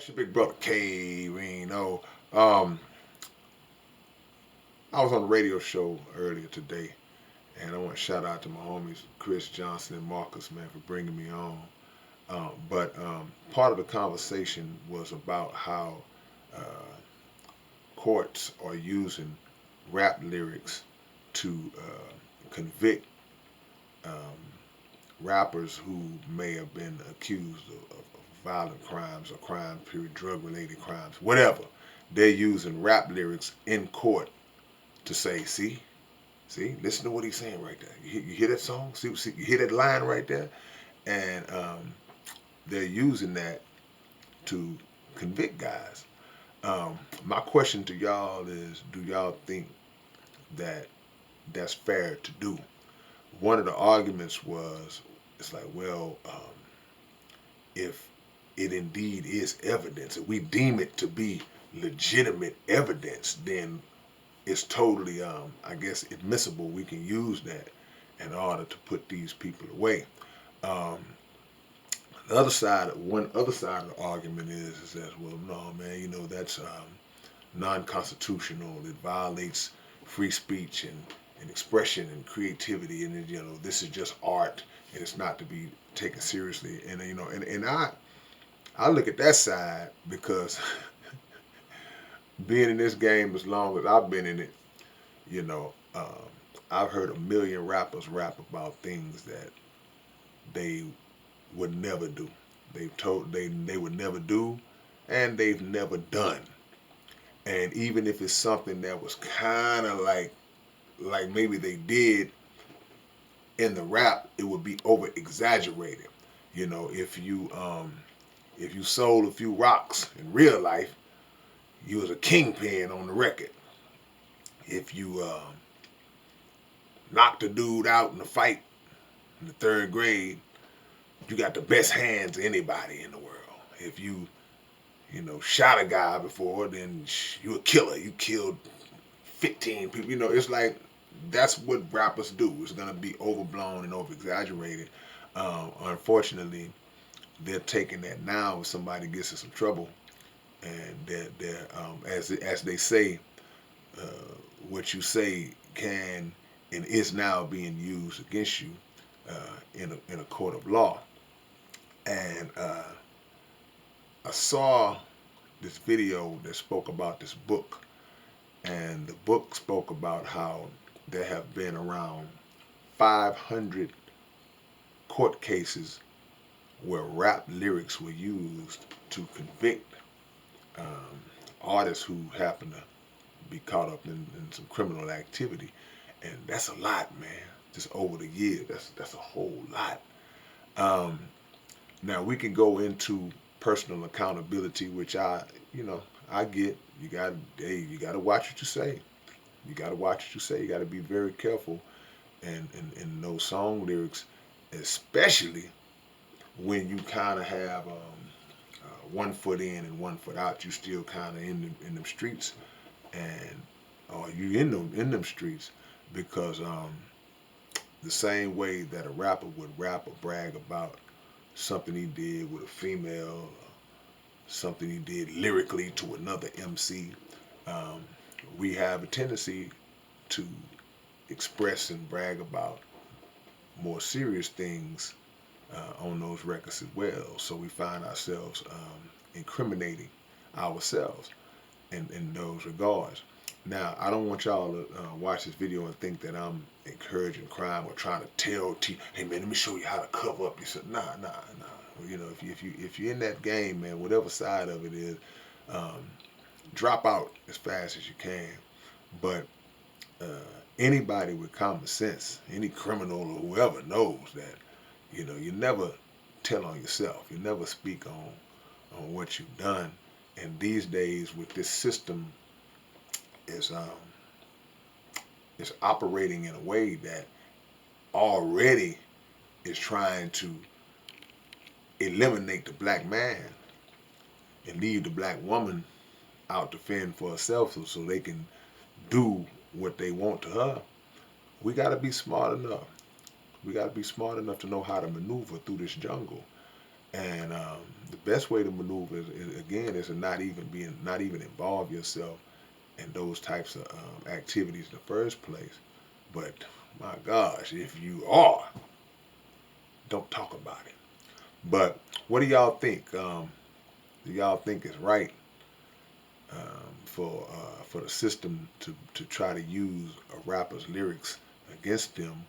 It's your big brother K-Rino. Um, I was on the radio show earlier today, and I want to shout out to my homies Chris Johnson and Marcus, man, for bringing me on. But part of the conversation was about how uh, courts are using rap lyrics to convict um, rappers who may have been accused of violent crimes or crime, period, drug-related crimes, whatever. They're using rap lyrics in court to say, see, listen to what he's saying right there. You hear that song? See, you hear that line right there? And they're using that to convict guys. My question to y'all is, do y'all think that that's fair to do? One of the arguments was, it's like, well, if it indeed is evidence, if we deem it to be legitimate evidence, then it's totally, I guess, admissible. We can use that in order to put these people away. Um, one other side of the argument is that, well, no, man, that's non-constitutional. It violates free speech and expression and creativity, and this is just art, and it's not to be taken seriously. And and I look at that side because being in this game as long as I've been in it, you know, um, I've heard a million rappers rap about things that they would never do. They would never do, and they've never done. And even if it's something that was kind of like maybe they did in the rap, it would be over exaggerated. If you sold a few rocks in real life, you was a kingpin on the record. If you knocked a dude out in a fight in the third grade, you got the best hands of anybody in the world. If you shot a guy before, then you a killer. You killed 15 people. It's like that's what rappers do. It's gonna be overblown and over exaggerated. Unfortunately, they're taking that now if somebody gets in some trouble, and they're as they say, uh, what you say can and is now being used against you in a court of law. And I saw this video that spoke about this book, and the book spoke about how there have been around 500 court cases where rap lyrics were used to convict um, artists who happen to be caught up in some criminal activity, and that's a lot, man. Just over the years, that's a whole lot. Um, Now we can go into personal accountability, which I get. You got to watch what you say. You got to watch what you say. You got to be very careful, and in those song lyrics, especially when you kind of have one foot in and one foot out. You still kind of in them streets, and or you in them streets because the same way that a rapper would rap or brag about something he did with a female, something he did lyrically to another MC. Um, we have a tendency to express and brag about more serious things on those records as well. So we find ourselves incriminating ourselves in those regards. Now, I don't want y'all to watch this video and think that I'm encouraging crime or trying to tell hey man, let me show you how to cover up yourself. Nah. If you're in that game, man, whatever side of it is, um, drop out as fast as you can. But uh, anybody with common sense, any criminal or whoever knows that you never tell on yourself. You never speak on what you've done. And these days, with this system, is is operating in a way that already is trying to eliminate the black man and leave the black woman out to fend for herself so they can do what they want to her. We got to be smart enough. We got to be smart enough to know how to maneuver through this jungle. And the best way to maneuver is to not even involve yourself in those types of activities in the first place. But my gosh, if you are, don't talk about it. But what do y'all think? Do y'all think it's right for the system to try to use a rapper's lyrics against them?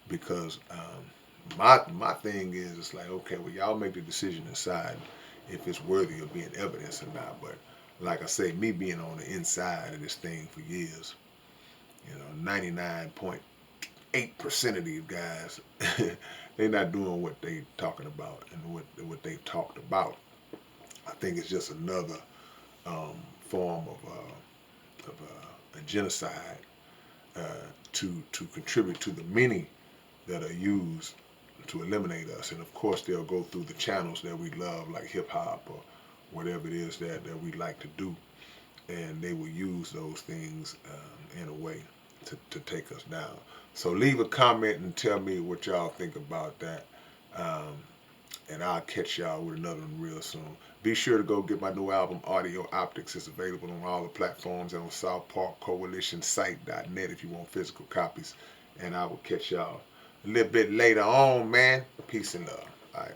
Because my thing is, it's like, okay, well, y'all make the decision inside if it's worthy of being evidence or not. But like I say, me being on the inside of this thing for years, 99.8% of these guys, they're not doing what they talking about and what they've talked about. I think it's just another form of a genocide uh, to contribute to the many that are used to eliminate us. And of course, they'll go through the channels that we love, like hip hop or whatever it is that we like to do, and they will use those things in a way to take us down. So leave a comment and tell me what y'all think about that. Um, and I'll catch y'all with another one real soon. Be sure to go get my new album, Audio Optics. It's available on all the platforms and on SouthParkCoalitionSite.net if you want physical copies. And I will catch y'all a little bit later on, man. Peace and love. All right.